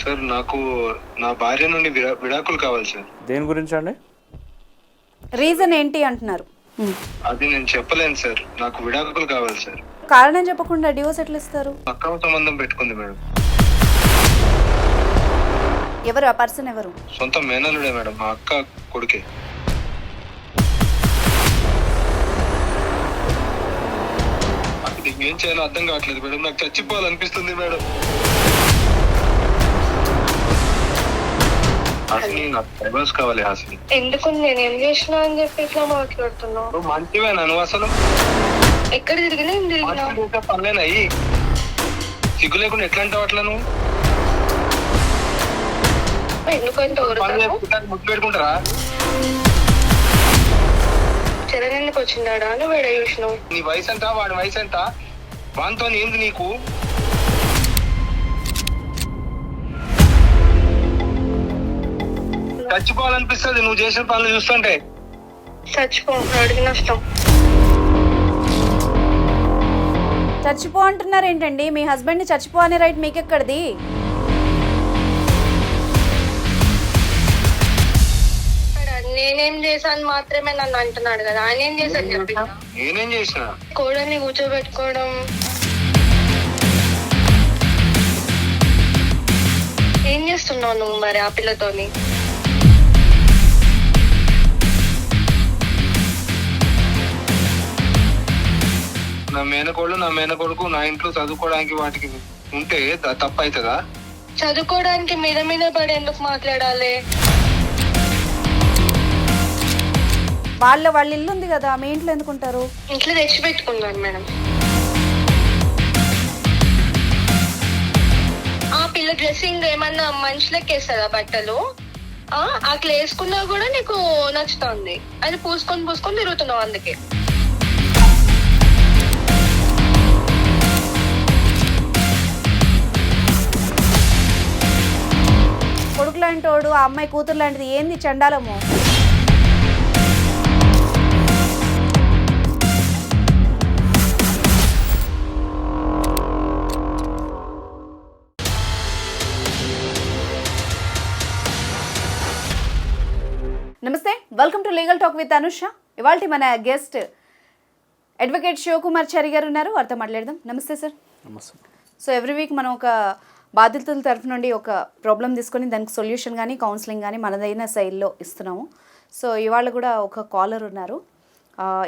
Sir నాకు నా భార్య నుండి విడాకులు కావాలి సార్. దేని గురించి అండి? రీజన్ ఏంటి అంటున్నారు? అది నేను చెప్పలేను సార్. నాకు విడాకులు కావాలి సార్. కారణం చెప్పకుండా డివోర్స్ ఎట్లా ఇస్తారు? అక్రమ సంబంధం పెట్టుకుంది మేడం. ఎవరు ఆ పర్సన్? ఎవరు? సొంత మేనల్లుడే మేడం, మా అక్క కొడుకే. అసలు ఏం చేయాలో అర్థం కావట్లేదు మేడం. నాకు చచ్చిపోవాలనిపిస్తుంది మేడం. హాసిని, నాకు డైవర్స్ కావాలి హాసిని. ఎందుకు నేనేం చేసినా అని చెప్పి ఇట్లా మాట్లాడుతున్నావు? నువ్వు మంచివేనా? నువ్వు అసలు ఎక్కడ తిరిగినా ఏం తిరిగినా పనులేనాయి. సిగ్గు లేకుండా ఎట్లా అంటావు అట్లా? నువ్వు ఎందుకంటే ముద్దు పెట్టుకుంటారా? చరణ్ ఎందుకు వచ్చిందాడా అని వేడ చూసినావు. నీ వయసు ఎంత, వాడి వయసు ఎంత, వానితో ఏంది నీకు? చచ్చిపోవాలనిపిస్తుంది నువ్వు చేసిన పనులు చూస్తుంటే. చచ్చిపో, అడిగిన నష్టం. చచ్చిపో అంటున్నారు ఏంటండి? మీ హస్బెండ్ ని చచ్చిపో అనే రైట్ మీకెక్కడిది? నేనేం చేశాను మాత్రమే నన్ను అంటున్నాడు కదా. ఆయన ఏం చేశాను చెప్పి? నేనేం చేసిన? కోడల్ని కూర్చోబెట్టుకోవడం. ఏం చేస్తున్నావు నువ్వు మరి ఆ పిల్లతోని? నా మేనకోళ్ళు నా మేనకొడుకు నా ఇంట్లో చదువుకోవడానికి వాటికి ఉంటే తప్పు అవుతుందా? చదువుకోవడానికి మీద మీద పడి ఎందుకు మాట్లాడాలి? వాళ్ళ ఇల్లు ఉంది కదా, మీ ఇంట్లో ఎందుకుంటారు? ఇంట్లో తెచ్చి పెట్టుకున్నాను మేడం. ఆ పిల్ల డ్రెస్సింగ్ ఏమన్నా మనుషులకి వేస్తుందా బట్టలు? అట్లా వేసుకున్నా కూడా నీకు నచ్చుతుంది. అది పూసుకొని తిరుగుతున్నావు అందుకే. కొడుకు లాంటి వాడు, ఆ అమ్మాయి కూతురు లాంటిది ఏంది చండాలము? నమస్తే, welcome to legal talk with Anusha. ఇవాళ మన గెస్ట్ అడ్వకేట్ శివకుమార్ చారి గారు ఉన్నారు, వారితో మాట్లాడదాం. నమస్తే సార్. నమస్తే. సో ఎవ్రీ వీక్ మనం ఒక బాధితుల తరఫు నుండి ఒక ప్రాబ్లం తీసుకొని దానికి సొల్యూషన్ కానీ కౌన్సిలింగ్ కానీ మనదైన శైలిలో ఇస్తున్నాము. సో ఇవాళ కూడా ఒక కాలర్ ఉన్నారు.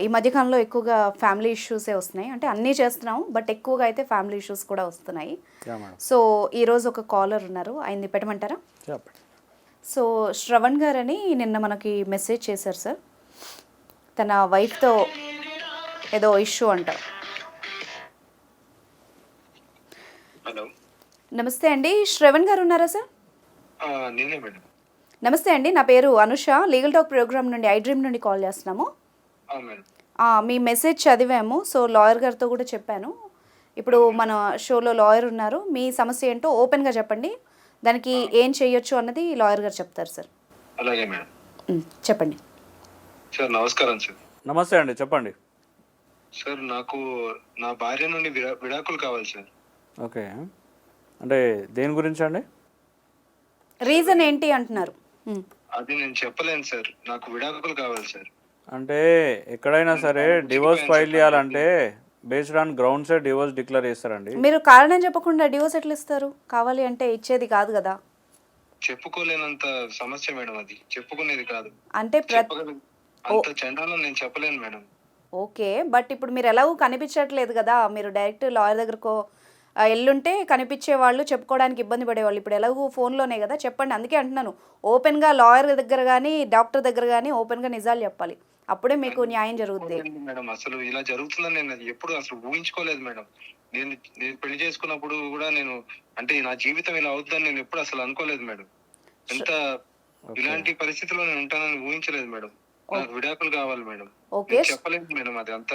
ఈ మధ్యకాలంలో ఎక్కువగా ఫ్యామిలీ ఇష్యూసే వస్తున్నాయి, అంటే అన్నీ చేస్తున్నాము బట్ ఎక్కువగా అయితే ఫ్యామిలీ ఇష్యూస్ కూడా వస్తున్నాయి. సో ఈరోజు ఒక కాలర్ ఉన్నారు, ఆయన్ని పెట్టమంటారా? సో శ్రవణ్ గారని నిన్న మనకి మెసేజ్ చేశారు సార్. తన వైఫ్తో ఏదో ఇష్యూ అంట. హలో, నమస్తే అండి, శ్రవణ్ గారు ఉన్నారా సార్? నేనే మేడం. నమస్తే అండి, నా పేరు అనుష, లీగల్ టాక్ ప్రోగ్రామ్ నుండి ఐ డ్రీమ్ నుండి కాల్ చేస్తున్నాము. మీ మెసేజ్ చదివాము, సో లాయర్ గారితో కూడా చెప్పాను. ఇప్పుడు మన షోలో లాయర్ ఉన్నారు, మీ సమస్య ఏంటో ఓపెన్గా చెప్పండి, దానికి ఏం చేయొచ్చు అన్నది లాయర్ గారు చెప్తారు సార్. అలాగే మేడం. చెప్పండి సార్. నమస్కారం సార్. నమస్తే అండి, చెప్పండి సార్. నాకు నా భార్య నుండి విడాకులు కావాలి సార్. ఓకే, అంటే దేని గురించి అండి? రీజన్ ఏంటి అంటున్నారు? అది నేను చెప్పలేను సార్. నాకు విడాకులు కావాలి సార్. అంటే ఎక్కడైనా సరే డివోర్స్ ఫైల్ చేయాలంటే బేస్డ్ ఆన్ గ్రౌండ్సే డివోర్స్ డిక్లేర్ చేస్తారండి. మీరు కారణం చెప్పకుండా డివోర్స్ ఎట్లా ఇస్తారు? కావాలి అంటే ఇచ్చేది కాదు కదా. చెప్పుకోలేనంత సమస్య మేడం, అది చెప్పుకునేది కాదు. అంటే అంత చండాలం నేను చెప్పలేను మేడం. ఓకే, బట్ ఇప్పుడు మీరు ఎలాగూ కనిపించట్లేదు కదా, మీరు డైరెక్ట్ లాయర్ దగ్గరకు ఎల్లుంటే కనిపించే వాళ్ళు, చెప్పుకోవడానికి ఇబ్బంది పడేవాళ్ళు. ఇప్పుడు ఎలాగూ ఫోన్లోనే కదా, చెప్పండి. అందుకే అంటున్నాను, ఓపెన్గా లాయర్ దగ్గర కానీ డాక్టర్ దగ్గర కానీ ఓపెన్గా నిజాలు చెప్పాలి, అప్పుడే మీకు న్యాయం జరుగుతుంది మేడం. అసలు ఇలా జరుగుతుందని నేను ఎప్పుడు అసలు ఊహించుకోలేదు మేడం. నేను పెళ్లి చేసుకున్నప్పుడు కూడా నేను అంటే నా జీవితం ఇలా అవుతుందని నేను ఎప్పుడు అసలు అనుకోలేదు మేడం. ఎంత ఇలాంటి పరిస్థితిలో నేను ఉంటానని ఊహించలేదు మేడం. నాకు విడాకులు కావాలి మేడం. చెప్పలేదు మేడం, అది అంత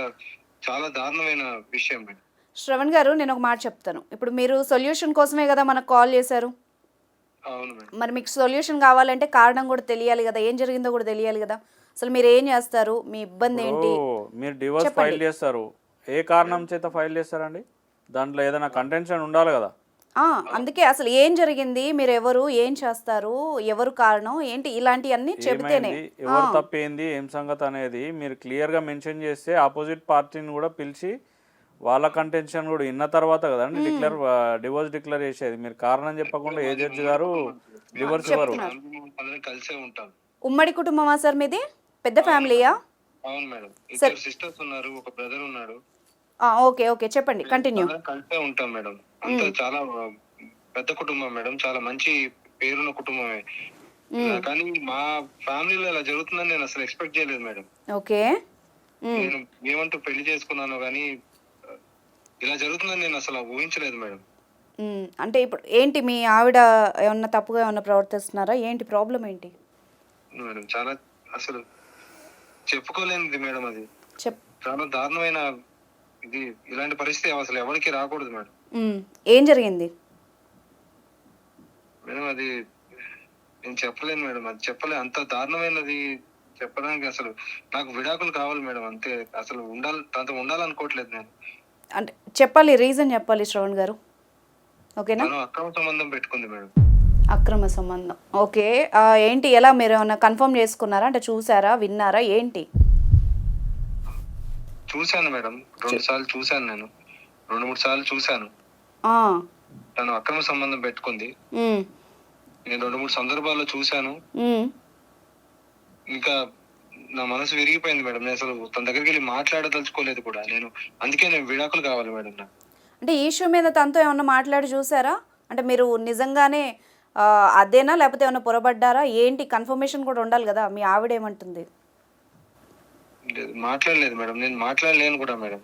చాలా దారుణమైన విషయం మేడం. శ్రవణ్ గారు, నేను ఒక మాట చెప్తాను. ఇప్పుడు మీరు సొల్యూషన్ కోసమే కదా మనకు కాల్ చేశారు. అవును మేడం. మరి మీకు సొల్యూషన్ కావాలంటే కారణం కూడా తెలియాలి కదా, ఏం జరిగిందో కూడా తెలియాలి కదా. అసలు మీరు ఏం చేస్తారు, మీ ఇబ్బంది ఏంటి? మీరు డివోర్స్ ఫైల్ చేస్తారు, ఏ కారణం చేత ఫైల్ చేస్తారండి? దాంట్లో ఏదైనా కంటెన్షన్ ఉండాలి కదా. అందుకే అసలు ఏం జరిగింది, మీరు ఎవరు, ఏం చేస్తారు, ఎవరు కారణం ఏంటి, ఇలాంటివన్నీ చెబితేనే. ఏమైంది, ఎవరు తప్పేంది, ఏం సంగతి అనేది మీరు క్లియర్గా మెన్షన్ చేస్తే ఆపోజిట్ పార్టీని కూడా పిలిచి వాళ్ళ కంటెన్షన్ కూడా విన్న తర్వాత కదండి డివోర్స్ డిక్లేర్ చేసేది. మీరు కారణం చెప్పకుండా ఏ జడ్జి గారు డివోర్స్ ఇవ్వరు. అందరం కలిసే ఉంటాం. ఉమ్మడి కుటుంబమా సార్ మీది? పెద్ద ఫ్యామిలీయా? అవును మేడం, ఇద్దరు సిస్టర్స్ ఉన్నారు, ఒక బ్రదర్ ఉన్నాడు. ఓకే ఓకే, చెప్పండి, కంటిన్యూ. అందరం కలిసే ఉంటాం మేడం. అంతా చాలా పెద్ద కుటుంబం మేడం, చాలా మంచి పేరున్న కుటుంబమే. కానీ మా ఫ్యామిలీలో ఇలా జరుగుతుందని నేను అసలు ఎక్స్పెక్ట్ చేయలేదు మేడం. ఓకే. నేను ఏమంటూ పెళ్లి చేసుకున్నాను కానీ ఇలా జరుగుతుందని నేను అసలు ఊహించలేదు మేడం. అంటే ఇప్పుడు ఏంటి, మీ ఆవిడ ఏమన్నా తప్పుగా ఏమన్నా ప్రవర్తిస్తున్నారా, ఏంటి ప్రాబ్లం ఏంటి మేడం? చాలా అసలు చెప్పుకోలేనిది మేడం, అది చెప్ చాలా దారుణమైన ఇది. ఇలాంటి పరిస్థితి అసలు ఎవరికి రాకూడదు మేడం. ఏం జరిగింది మేడం? అది నేను చెప్పలేను మేడం, అది అంత దారుణమైనది చెప్పడానికి. అసలు నాకు విడాకులు కావాలి మేడం, అంతే. అసలు తనతో ఉండాలనుకోవట్లేదు నేను. అంటే చెప్పాలి, రీజన్ చెప్పాలి శ్రవణ్ గారు, ఓకేనా? తను అక్రమ సంబంధం పెట్టుకుంది మేడం. అక్రమ సంబంధం, ఓకే. ఏంటి, ఎలా, మీరు ఏమన్నా కన్ఫర్మ్ చేసుకున్నారా, అంటే చూసారా, విన్నారా, ఏంటి? చూశాను మేడం, 2 సార్లు చూశాను, నేను 2-3 సార్లు చూశాను. తను అక్రమ సంబంధం పెట్టుకుంది. నేను 2-3 సందర్భాల్లో చూశాను. ఇంకా నా మనసు విరిగిపోయింది మేడం. నేను అసలు తన దగ్గరికి వెళ్ళి మాట్లాడదలుచుకోలేదు కూడా నేను. అందుకే నేను విడాకులు కావాలి మేడం నాకు. అంటే ఈ ఇష్యూ మీద తనతో ఏమన్నా మాట్లాడి చూసారా? అంటే మీరు నిజంగానే అదేనా, లేకపోతే ఏమన్నా పొరబడ్డారా, ఏంటి? కన్ఫర్మేషన్ కూడా ఉండాలి కదా. మీ ఆవిడ ఏమంటుంది? మాట్లాడలేదు మేడం, నేను మాట్లాడలేను కూడా మేడం.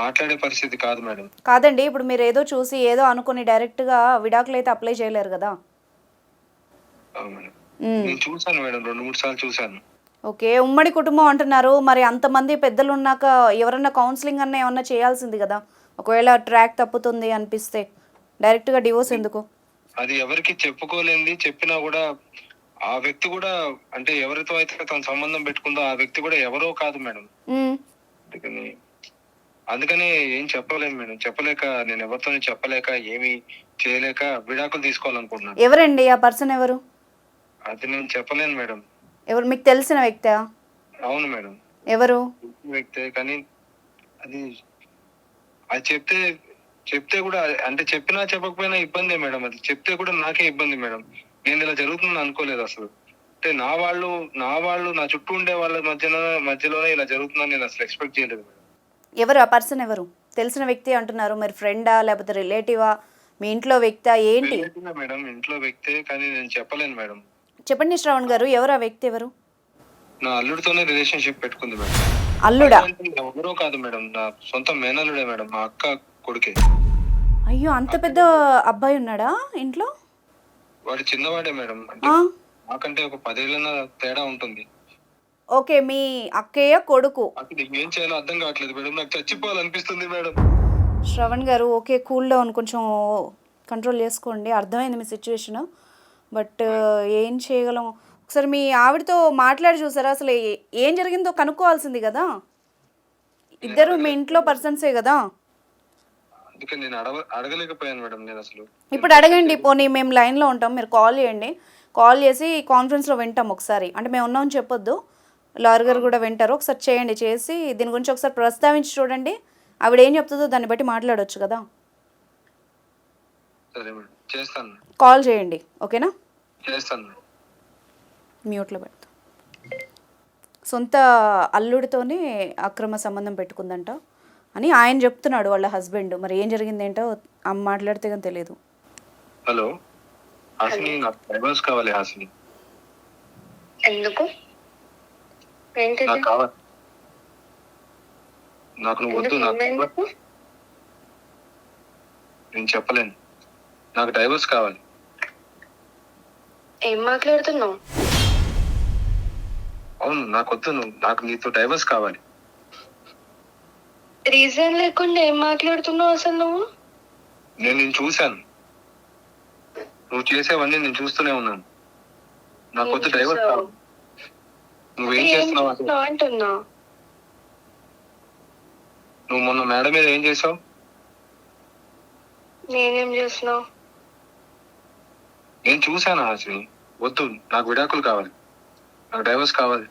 మాట్లాడే పరిస్థితి కాదు మేడం. కాదండి, ఇప్పుడు మీరు ఏదో చూసి ఏదో అనుకుని డైరెక్ట్గా విడాకులు అయితే అప్లై చేయలేరు కదా. నేను చూసాను మేడం, 2-3 సార్లు చూసాను. ఓకే, ఉమ్మడి కుటుంబం అంటున్నారు, మరి అంతమంది పెద్దలు ఉన్నాక ఎవరన్నా కౌన్సిలింగ్ అన్న ఏమన్నా చేయాల్సింది కదా. ఒకవేళ ట్రాక్ తప్పుతుంది అనిపిస్తే డైరెక్ట్గా డివోర్స్ ఎందుకు? అది ఎవరికి చెప్పుకోలేంది. చెప్పినా కూడా ఆ వ్యక్తి కూడా, అంటే ఎవరితో అయితే తన సంబంధం పెట్టుకుందో ఆ వ్యక్తి కూడా ఎవరో కాదు మేడం. అందుకని ఏం చెప్పలేను మేడం. చెప్పలేక, నేను ఎవరితో చెప్పలేక, ఏమి చేయలేక విడాకులు తీసుకోవాలనుకుంటున్నాను. ఎవరండి ఆ పర్సన్? ఎవరు? అది నేను చెప్పలేను మేడం. ఎవరు, మీకు తెలిసిన వ్యక్తా? అవును మేడం. ఎవరు వ్యక్తే, కానీ అది చెప్తే కూడా, అంటే చెప్పినా చెప్పకపోయినా ఇబ్బందే మేడం. అది చెప్తే కూడా నాకే ఇబ్బంది మేడం. నేను ఇలా జరుగుతుందని అనుకోలేదు అసలు. అంటే నా వాళ్ళు నా చుట్టూ ఉండే వాళ్ళ మధ్యలోనే ఇలా జరుగుతుందని నేను అసలు ఎక్స్పెక్ట్ చేయలేదు మేడం. ఎవరు ఆ పర్సన్? ఎవరు? తెలిసిన వ్యక్తి అంటున్నారు, మరి ఫ్రెండా లేకపోతే రిలేటివా, మీ ఇంట్లో వ్యక్తా, ఏంటి? మేడం, ఇంట్లో వ్యక్తే, కానీ నేను చెప్పలేను మేడం. చెప్పండి శ్రవణ్ గారు, ఎవరు ఆ వ్యక్తి? ఎవరు? నా అల్లుడితోనే రిలేషన్షిప్ పెట్టుకుంది మేడం. అల్లుడా? ఎవరో కాదు మేడం, నా సొంత మేనల్లుడే మేడం, మా అక్క కొడుకే. అయ్యో, అంత పెద్ద అబ్బాయి ఉన్నాడా ఇంట్లో? వాడు చిన్నవాడే మేడం, అంటే నాకంటే ఒక 10 ఏళ్ళ తేడా ఉంటుంది. ఓకే, మీ అక్కయ్య కొడుకు. అసలు ఏం చేయాలో అర్థం కావట్లేదు మేడం, నాకు చచ్చిపోవాలనిపిస్తుంది మేడం. శ్రవణ్ గారు, ఓకే, కూల్ డౌన్, కొంచెం కంట్రోల్ చేసుకోండి. అర్థమైంది మీ సిచ్యువేషన్, బట్ ఏం చేయగలం? ఒకసారి మీ ఆవిడతో మాట్లాడి చూసారా? అసలు ఏం జరిగిందో కనుక్కోవాల్సింది కదా. ఇద్దరు మీ ఇంట్లో పర్సన్సే కదా. అందుకని నేను అడగలేకపోయాను మేడం. నేను అసలు ఇప్పుడు అడగండి, పోనీ మేము లైన్లో ఉంటాం, మీరు కాల్ చేయండి. కాల్ చేసి కాన్ఫరెన్స్లో వింటాం ఒకసారి. అంటే మేము ఉన్నామని చెప్పొద్దు, లాయర్ గారు కూడా వింటారు. ఒకసారి చేయండి, చేసి దీని గురించి ఒకసారి ప్రస్తావించి చూడండి. ఆవిడ ఏం చెప్తుందో దాన్ని బట్టి మాట్లాడవచ్చు కదా. సరే మేడం, చేస్తాను. కాల్ చేయండి, ఓకేనా? చేస్తాను. మ్యూట్లో పెడతా. సొంత అల్లుడితోనే అక్రమ సంబంధం పెట్టుకుందంట అని ఆయన చెప్తున్నాడు, వాళ్ళ హస్బెండ్. మరి ఏం జరిగింది ఏంటో అమ్మ మాట్లాడితే కానీ తెలియదు. హలో హాసిని, నాకు డైవర్స్ కావాలి హాసిని. ఎందుకు? నాకు కావాలి. నాకు నువ్వు వద్దు. నేను చెప్పలేను, నాకు డైవర్స్ కావాలి. ఏం మాట్లాడుతున్నావు? అవును, నాకు వద్దు. నాకు నీతో డైవర్స్ కావాలి. రీజన్ లేకుండా ఏం మాట్లాడుతున్నావు అసలు నువ్వు? నేను చూశాను, నువ్వు చేసేవన్నీ నేను చూస్తూనే ఉన్నాను. నాకు వద్దు, డైవర్స్ కావాలి. నువ్వేం చేస్తున్నావు అంటున్నా? నువ్వు మొన్న మేడం మీద ఏం చేసావు? నేనేం చేసినా? నేను చూసాను హాసిని, వద్దు, నాకు విడాకులు కావాలి, నాకు డైవర్స్ కావాలి.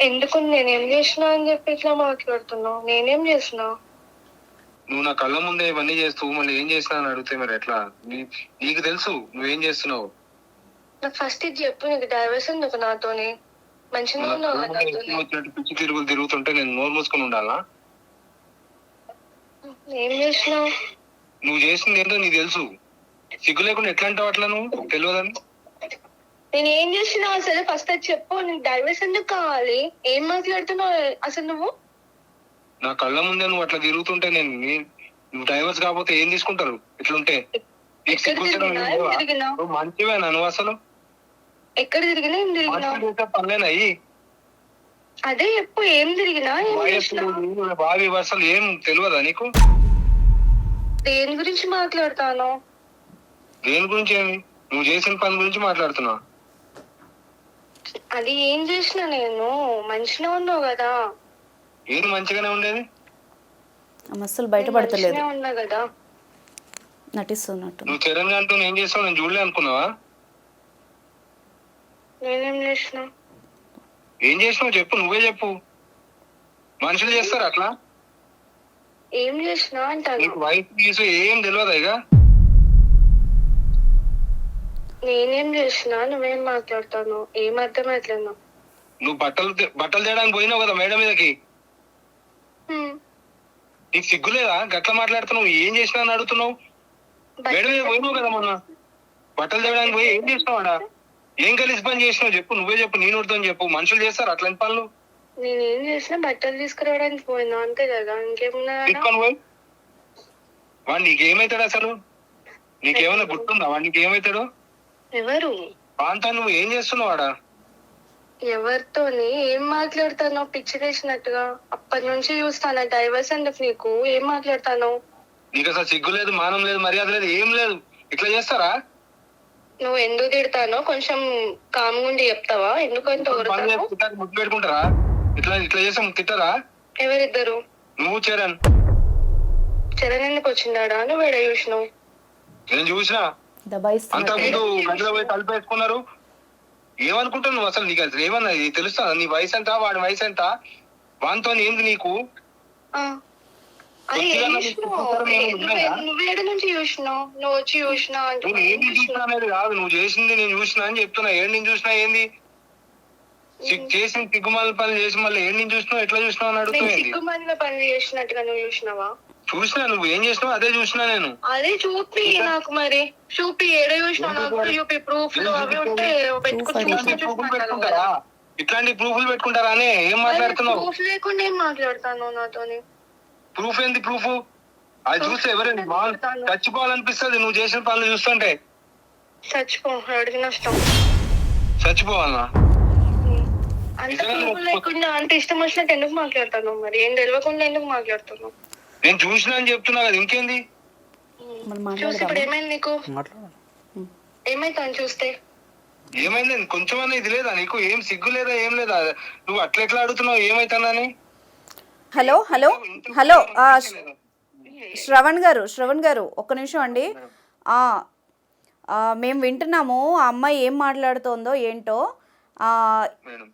ఎందుకు నేనేం చేసినా అని చెప్పి ఇట్లా మాట్లాడుతున్నావు? నేనేం చేసినా? నువ్వు నా కళ్ళ ముందే ఇవన్నీ చేస్తూ మళ్ళీ ఏం చేసినా అని అడిగితే మరి ఎట్లా? నీకు తెలుసు నువ్వేం చేస్తున్నావు. నాకు ఫస్ట్ ఇది చెప్పు, నీకు డైవర్స్ ఎందుకు నాతోని? మంచిగా ఉన్నావు కదా నాతోని. వచ్చినట్టు పిచ్చి తిరుగులు తిరుగుతుంటే నేను నోరు మూసుకొని ఉండాలా? ఏం చేసినావు? నువ్వు చేసింది ఏంటో నీకు తెలుసు. సిగ్గు లేకుండా ఎట్లా అంటావు అట్లా? నువ్వు తెలియదని. నేను ఏం చేసినా అసలు ఫస్ట్ అది చెప్పు. నీకు డైవర్స్ ఎందుకు కావాలి? ఏం మాట్లాడుతున్నావు అసలు నువ్వు? నా కళ్ళ ముందే నువ్వు అట్లా తిరుగుతుంటే నువ్వు డైవర్స్ కాకపోతే ఏం తీసుకుంటారు ఇట్లుంటే? ఎక్కడ తిరిగినా? ఏం తిరిగినా? నువ్వు మంచివేనా? నువ్వు అసలు ఎక్కడ తిరిగినా? ఏం తిరిగినా? పనులేనాయి? అదే చెప్పు, ఏం తిరిగినా? ఏం చేసినా? బావి వర్షాలు ఏం తెలియదా నీకు? దేని గురించి మాట్లాడతాను? దేని గురించి? ఏమి నువ్వు చేసిన పని గురించి మాట్లాడుతున్నా. అది ఏం చేసినా? నేను మంచిగా ఉన్నావు కదా. ఏది మంచిగానే ఉండేది? అసలు బయటపడతలేదు, మంచిగానే ఉన్నా కదా. నటిస్తున్నట్టు. నువ్వు చరణ్ అంటూ ఏం చేస్తావు? నేను చూడలే అనుకున్నావా? నేనేం చేసినా? ఏం చేసినావు చెప్పు, నువ్వే చెప్పు. మనుషులు చేస్తారు అట్లా? ఏం చేసినా అంటాను. నీకు వయసు గీసు ఏం తెలియదా? ఇక నేనేం చేసినా? నువ్వేం మాట్లాడతాను? ఏం అర్థమవుతలేదు. నువ్వు బట్టలు తేయడానికి పోయినావు కదా మేడం మీదకి. నీకు సిగ్గులేదా గట్లా మాట్లాడుతున్నావు? ఏం చేసినా అని అడుగుతున్నావు? మేడం మీద పోయినావు కదా మొన్న, బట్టలు తేయడానికి పోయి ఏం చేసినావు ఆడ? ఏం కలిసి పని చేసినావు చెప్పు, నువ్వే చెప్పు, నేను అర్థం చెప్పు. మనుషులు చేస్తారు అట్లాంటి పనులు? నేనేం చేసినా? బట్టలు తీసుకురావడానికి పోయినా అంతే కదా, ఇంకేమున్నా? తీసుకొని పోయి వాడు నీకేమైతాడు అసలు? నీకేమైనా గుర్తుందా వాడు నీకేమైతాడు? ఎవరు? అంతా నువ్వు ఏం చేస్తున్నావు ఆడ? ఎవరితోని ఏం మాట్లాడతానో పిచ్చి వేసినట్టుగా? అప్పటి నుంచి చూస్తాను డైవర్స్ ఎందుకు నీకు? ఏం మాట్లాడతాను? నీకు అసలు సిగ్గు లేదు, మానం లేదు, మర్యాద లేదు, ఏం లేదు. ఇట్లా చేస్తారా? నువ్వు ఎందుకు తిడతానో కొంచెం కామ్గా ఉండి చెప్తావా? ఎందుకంటే ముద్దు పెట్టుకుంటారా? ఇట్లా ఇట్లా చేసాం తిట్టారా? ఎవరిద్దరు? నువ్వు చరణ్. చరణ్ ఎందుకు వచ్చిందాడా? నువ్వు ఎడ చూసినావు? నేను చూసినా. అంతకుముందు గదిలో పోయి కలిపేసుకున్నారు. ఏమనుకుంటావు నువ్వు అసలు? నీకు అసలు ఏమన్నా తెలుస్తా? నీ వయసు ఎంత, వాడి వయసు ఎంత, వానితో ఏంది నీకు? నువ్వేడ నుంచి చూసినావు? నువ్వు వచ్చి చూసినా ఏంటి చూసినా అనేది కాదు, నువ్వు చేసింది నేను చూసినా అని చెప్తున్నా. ఏడు నుంచి చూసినా ఏంది? చేసిన సిగ్గుమాల పని చేసి మళ్ళీ ఏడు నుంచి చూసినావు, ఎట్లా చూసినావు అని అడుగుతుంది. సిగ్గుమాల పని చేసినట్టుగా నువ్వు చూసినావా? చూసినా. నువ్వు ఏం చేసినావు అదే చూసినా నేను. అదే చూపి నాకు, మరి చూపి. ఏడ చూసినావు? చూపి. ప్రూఫ్ అవి ఉంటే పెట్టుకుంటారా? ఇట్లాంటి ప్రూఫ్లు పెట్టుకుంటారా అని ఏం మాట్లాడుతున్నావు? ప్రూఫ్ లేకుండా ఏం మాట్లాడతాను నాతోని? ప్రూఫ్ ఏంది? ప్రూఫ్ అది చూస్తే ఎవరైనా చచ్చిపోవాలనిపిస్తుంది నువ్వు చేసిన పనులు చూస్తుంటే. చచ్చిపో, అడిగి నష్టం. చచ్చిపోవాలనా? అంత ప్రూఫ్ లేకుండా అంత ఇష్టం వచ్చినట్టు ఎందుకు మాట్లాడతాను? మరి ఏం తెలియకుండా ఎందుకు మాట్లాడుతున్నావు? నేను చూసినా అని చెప్తున్నా కదా, ఇంకేంది? చూసి ఇప్పుడు ఏమైంది నీకు? ఏమైతాను చూస్తే? ఏమైంది? కొంచెమన్నా ఇది లేదా నీకు? ఏం సిగ్గు లేదా? ఏం లేదా? నువ్వు అట్లా ఎట్లా అడుగుతున్నావు ఏమైతానని? హలో హలో హలో శ్రవణ్ గారు ఒక్క నిమిషం అండి. మేము వింటున్నాము ఆ అమ్మాయి ఏం మాట్లాడుతోందో ఏంటో.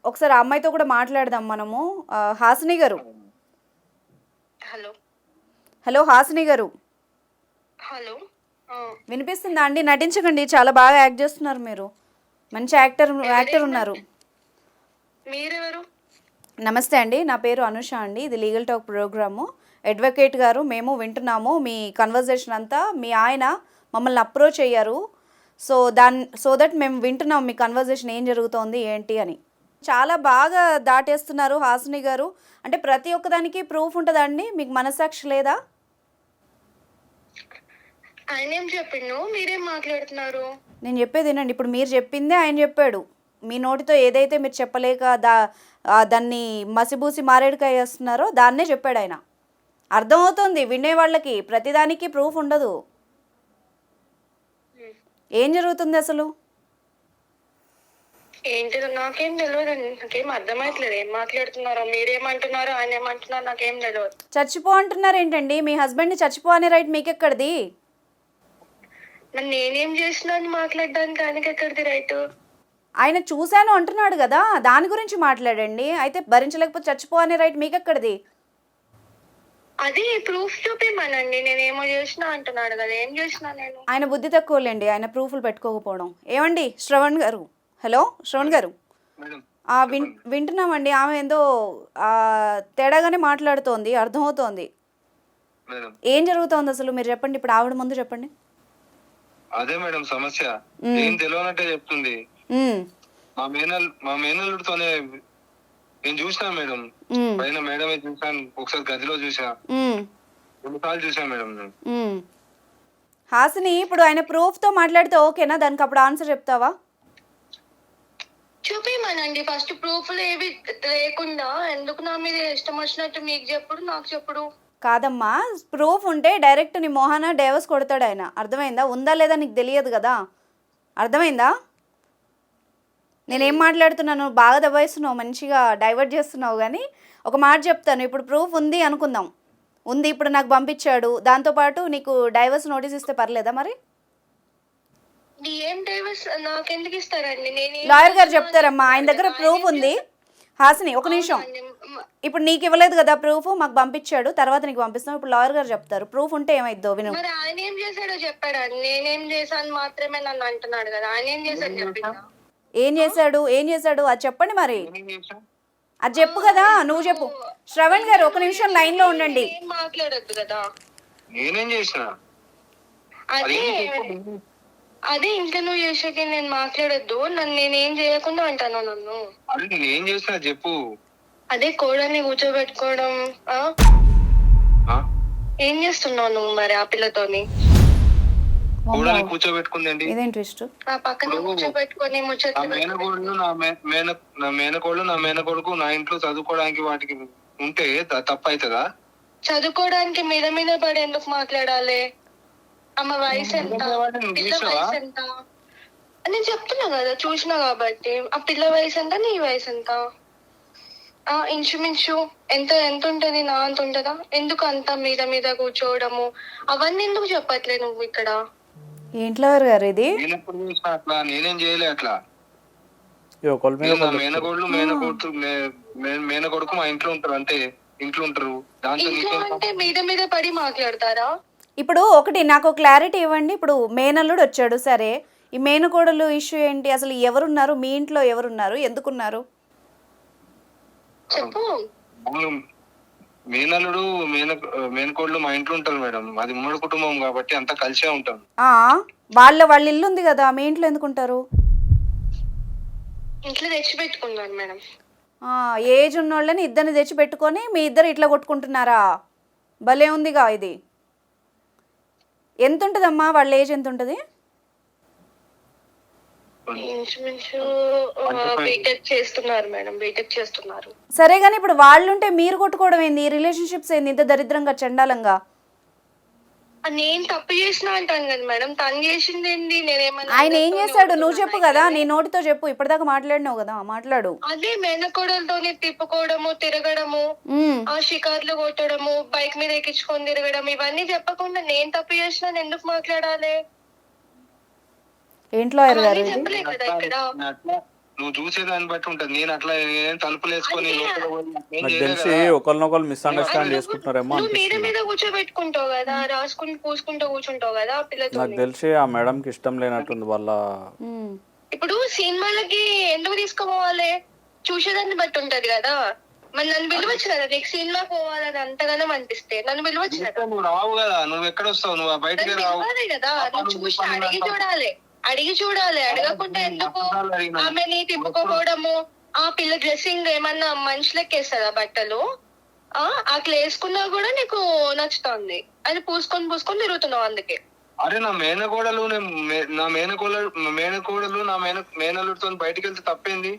ఒకసారి ఆ అమ్మాయితో కూడా మాట్లాడదాం మనము. హాసిని గారు. హలో హాసిని గారు, హలో, వినిపిస్తుందా అండి? నటించకండి, చాలా బాగా యాక్ట్ చేస్తున్నారు మీరు. మంచి యాక్టర్ ఉన్నారు. మీరెవరు? నమస్తే అండి, నా పేరు అనుష అండి. ఇది లీగల్ టాక్ ప్రోగ్రాము. అడ్వకేట్ గారు మేము వింటున్నాము మీ కన్వర్జేషన్ అంతా. మీ ఆయన మమ్మల్ని అప్రోచ్ అయ్యారు. సో దట్ మేము వింటున్నాం మీ కన్వర్జేషన్ ఏం జరుగుతోంది ఏంటి అని. చాలా బాగా దాటేస్తున్నారు హాసిని గారు. అంటే ప్రతి ఒక్కదానికి ప్రూఫ్ ఉంటుందా అండి? మీకు మనసాక్షి లేదా? ఆయన ఏం చెప్పిండు? మీరేం మాట్లాడుతున్నారు? నేను చెప్పేది వినండి. ఇప్పుడు మీరు చెప్పిందే ఆయన చెప్పాడు. మీ నోటితో ఏదైతే మీరు చెప్పలేక దాన్ని మసిబూసి మారేడుకాయ వేస్తున్నారో దాన్నే చెప్పాడు ఆయన. అర్థమవుతుంది వినే వాళ్ళకి, ప్రతిదానికి ప్రూఫ్ ఉండదు. ఏం జరుగుతుంది అసలు? ఏంటిదో నాకేం తెలియదండి, నాకేం అర్థమైతలేదు ఏం మాట్లాడుతున్నారో, మీరేమంటున్నారో ఆయన ఏమంటున్నారో నాకేం తెలియదు. చచ్చిపో అంటున్నారు ఏంటండి? మీ హస్బెండ్ని చచ్చిపో అనే రైట్ మీకెక్కడిది? మరి నేనేం చేసినా అని మాట్లాడడానికి ఆయనకి ఎక్కడిది రైట్? ఆయన చూశాను అంటున్నాడు కదా, దాని గురించి మాట్లాడండి. అయితే భరించలేకపోతే చచ్చిపో అనే రైట్ మీకెక్కడిది? అది ప్రూఫ్ చూపిమనండి, నేనేమో చేసినా అంటున్నాడు కదా, ఏం చేసినా నేను? ఆయన బుద్ధి తక్కువలేండి, ఆయన ప్రూఫ్లు పెట్టుకోకపోవడం. ఏమండి శ్రవణ్ గారు? హలో శ్రవణ్ గారు, మేడం వింటున్నామండి. ఆమె ఏందో తేడాగానే మాట్లాడుతోంది, అర్థమవుతోంది. మేడం ఏం జరుగుతోంది అసలు మీరు చెప్పండి, ఇప్పుడు ఆవిడ ముందు చెప్పండి. అదే మేడం సమస్య, ఏం తెలియనట్టే చెప్తుంది. ఉమ్, మా మేనల్లుడితోనే నేను చూసినా మేడం, ఉమ్, పైన మేడమే చూసాను, ఒకసారి గదిలో చూసా, ఉమ్, 2 సార్లు చూసా మేడం నేను. ఉమ్. హాసిని, ఇప్పుడు ఆయన ప్రూఫ్తో మాట్లాడితే ఓకేనా? దానికి అప్పుడు ఆన్సర్ చెప్తావా? చూపిమనండి ఫస్ట్, ప్రూఫ్లు ఏవి లేకుండా ఎందుకు నా మీద ఇష్టం వచ్చినట్టు మీకు చెప్పుడు, నాకు చెప్పుడు. కాదమ్మా, ప్రూఫ్ ఉంటే డైరెక్ట్ నీ మొహాన డైవర్స్ కొడతాడు ఆయన. అర్థమైందా? ఉందా లేదా నీకు తెలియదు కదా, అర్థమైందా? నేనేం మాట్లాడుతున్నాను, బాగా దబాయిస్తున్నావు, మంచిగా డైవర్ట్ చేస్తున్నావు. కానీ ఒక మాట చెప్తాను, ఇప్పుడు ప్రూఫ్ ఉంది అనుకుందాం, ఉంది, ఇప్పుడు నాకు పంపించాడు, దాంతోపాటు నీకు డైవర్స్ నోటీస్ ఇస్తే పర్లేదా మరి? ఏం డైవర్స్ నాకెందుకు ఇస్తారండి? నేను లాయర్ గారు చెప్తారమ్మా, ఆయన దగ్గర ప్రూఫ్ ఉంది. హాసిని ఒక నిమిషం, ఇప్పుడు నీకు ఇవ్వలేదు కదా ప్రూఫ్, మాకు పంపించాడు, తర్వాత నీకు పంపిస్తాం. ఇప్పుడు లాయర్ గారు చెప్తారు, ప్రూఫ్ ఉంటే ఏమైద్దో విను. మరి ఆయన ఏం చేశాడో చెప్పాడు, నేనేం చేశాను మాత్రమే నన్ను అంటున్నాడు కదా, ఆయన ఏం చేశాడు చెప్పిందా? ఏం చేశాడు, ఏం చేశాడు అది చెప్పండి మరి, నేనేం చేసా? అది చెప్పు కదా, నువ్వు చెప్పు. శ్రవణ్ గారు ఒక నిమిషం లైన్లో ఉండండి. ఏం మాట్లాడొద్దు కదా. నేనేం చేసిన? అదే అదే ఇంకా నువ్వు చేసాక నేను మాట్లాడొద్దు, నన్ను నేనేం చేయకుండా అంటాను నన్ను. అది నేనేం చేసినా చెప్పు. అదే కోడల్ని కూర్చోబెట్టుకోవడం. ఏం చేస్తున్నావు నువ్వు మరి ఆ పిల్లతోని? కోడల్ని కూర్చోబెట్టుకుందండి. ఇదేం ట్విస్ట్? ఆ పక్కన కూర్చోబెట్టుకొని నా ముచ్చట్లు మేనకోడలు నా మేనకొడుకు నా ఇంట్లో చదువుకోవడానికి వాటికి ఉంటే తప్పు అవుతుందా? చదువుకోవడానికి మీద మీద పడి ఎందుకు మాట్లాడాలి? ఆమె వయసు ఎంత, పిల్ల వయసు ఎంత? నేను చెప్తున్నా కదా, చూసినా కాబట్టి. ఆ పిల్ల వయసు ఎంత, నీ వయసు ఎంత? ఇంచుమించు ఎంత ఎంత ఉంటది? నా అంత ఉంటదా? ఎందుకు అంత మీద మీద కూర్చోవడము అవన్నీ ఎందుకు చెప్పట్లే నువ్వు ఇక్కడ? ఏంట్లో గారు ఇది? నేను ఎప్పుడు చూసినా అట్లా, నేనేం చేయలే అట్లా. ఒకళ్ళ మీద మేనకొడుకు మా ఇంట్లో ఉంటారు, అంటే ఇంట్లో ఉంటారు. దాంతో ఇంట్లో అంటే మీద మీద పడి మాట్లాడతారా? ఇప్పుడు ఒకటి నాకు క్లారిటీ ఇవ్వండి. ఇప్పుడు మేనల్లుడు వచ్చాడు, సరే, ఈ మేనకోడలు ఇష్యూ ఏంటి అసలు? ఎవరున్నారు మీ ఇంట్లో, ఎవరున్నారు, ఎందుకున్నారు? చెప్పు. మేనల్లుడు మేనకోడలు మా ఇంట్లో ఉంటారు మేడం, అది ఉమ్మడి కుటుంబం కాబట్టి అంతా కలిసే ఉంటాం. వాళ్ళ ఇల్లు ఉంది కదా, మీ ఇంట్లో ఎందుకుంటారు? ఇంట్లో తెచ్చి పెట్టుకున్నాను మేడం. ఏజ్ ఉన్నోళ్ళని ఇద్దరిని తెచ్చి పెట్టుకొని మీ ఇద్దరు ఇట్లా కొట్టుకుంటున్నారా? భలే ఉందిగా ఇది. ఎంత ఉంటుందమ్మా వాళ్ళ ఏజ్, ఎంత ఉంటుంది? ఇంచుమించు బీటెక్ చేస్తున్నారు మేడం, బీటెక్ చేస్తున్నారు. సరే కానీ ఇప్పుడు వాళ్ళుంటే మీరు కొట్టుకోవడం ఏంది? ఈ రిలేషన్షిప్స్ ఏంది ఇంత దరిద్రంగా, చండాలంగా? నేను తప్పు చేసినా అంటాను కదా మేడం, తను చేసింది ఏంది? నేనేమన్నా ఆయన ఏం చేశాడు నువ్వు చెప్పు కదా, నీ నోటితో చెప్పు, ఇప్పటిదాకా మాట్లాడినావు కదా, మాట్లాడు. అదే మేనకోడలతోని తిప్పుకోవడము, తిరగడము, ఆ షికార్లు కొట్టడము, బైక్ మీద ఎక్కించుకొని తిరగడం, ఇవన్నీ చెప్పకుండా నేను తప్పు చేసినా ఎందుకు మాట్లాడాలి? ఏంట్లో గారు చెప్పలే కదా ఇక్కడ. నువ్వు చూసేదాన్ని బట్టి ఉంటది. నేను అట్లా తలుపులు వేసుకొని నాకు తెలిసి ఒకరినొకరు మిస్అండర్స్టాండ్ చేసుకుంటున్నారేమో నువ్వు మీద అనిపిస్తుంది. మీద కూర్చోబెట్టుకుంటావు కదా, రాసుకుంటూ పూసుకుంటూ కూర్చుంటావు కదా పిల్లతో. నాకు తెలిసి ఆ మేడంకి ఇష్టం లేనట్టుంది వాళ్ళ. ఇప్పుడు సినిమాలకి ఎందుకు తీసుకుపోవాలి? చూసేదాన్ని బట్టి ఉంటది కదా. మరి నన్ను పిలవచ్చు కదా, నీకు సినిమా పోవాలని అంతగానం అనిపిస్తే నన్ను పిలవచ్చు కదా. నువ్వు రావు కదా, నువ్వు ఎక్కడ వస్తావు? నువ్వు బయటకి రావు కదా, నువ్వు చూసి అడిగి చూడాలి, అడగకుండా ఎందుకు? ఆమెని తిప్పుకోవడము, ఆ పిల్ల డ్రెస్సింగ్ ఏమన్నా మనుషులకి వేస్తుందా బట్టలు? అట్లా వేసుకున్నా కూడా నీకు నచ్చుతుంది, అది పూసుకొని తిరుగుతున్నావు అందుకే. అరే నా మేనకోడలు మేనల్లుడితో బయటకు వెళ్తే తప్పేంది?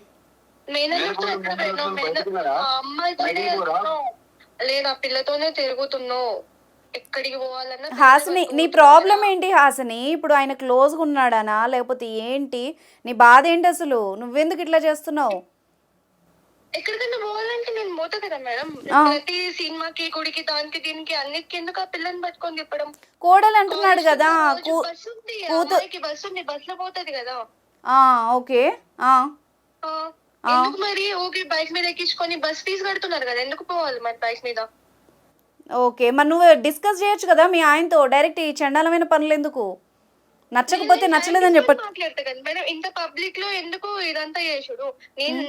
అమ్మాయితోనే లేదు, ఆ పిల్లతోనే తిరుగుతున్నావు. ఎక్కడికి పోవాలన్నా హాసిని నీ ప్రాబ్లం ఏంటి హాసిని? ఇప్పుడు ఆయన క్లోజ్గా ఉన్నాడానా లేకపోతే ఏంటి? నీ బాధ ఏంటి అసలు? నువ్వెందుకు ఇట్లా చేస్తున్నావు? ఎక్కడికైనా పోవాలంటే నేను పోతా కదా మేడం. ప్రతి సినిమాకి గుడికి దానికి దీనికి అన్నిటికి ఎందుకు ఆ పిల్లని పట్టుకొని తిప్పడం? కోడలు అంటున్నాడు కదా. బస్ ఉంది, అమ్మాయికి బస్ ఉంది, బస్ లో పోతుంది కదా. ఓకే. ఎందుకు మరి ఊకి బైక్ మీద ఎక్కించుకొని బస్ ఫీజు కడుతున్నారు కదా, ఎందుకు పోవాలి మరి బైక్ మీద? ఓకే, మరి నువ్వు డిస్కస్ చేయొచ్చు కదా మీ ఆయనతో డైరెక్ట్. ఈ చండాలమైన పనులు ఎందుకు? నచ్చకపోతే నచ్చలేదని చెప్పచ్చు. మాట్లాడతా కదా మేడం, ఇంత పబ్లిక్ లో ఎందుకు ఇదంతా చేసుడు? నేను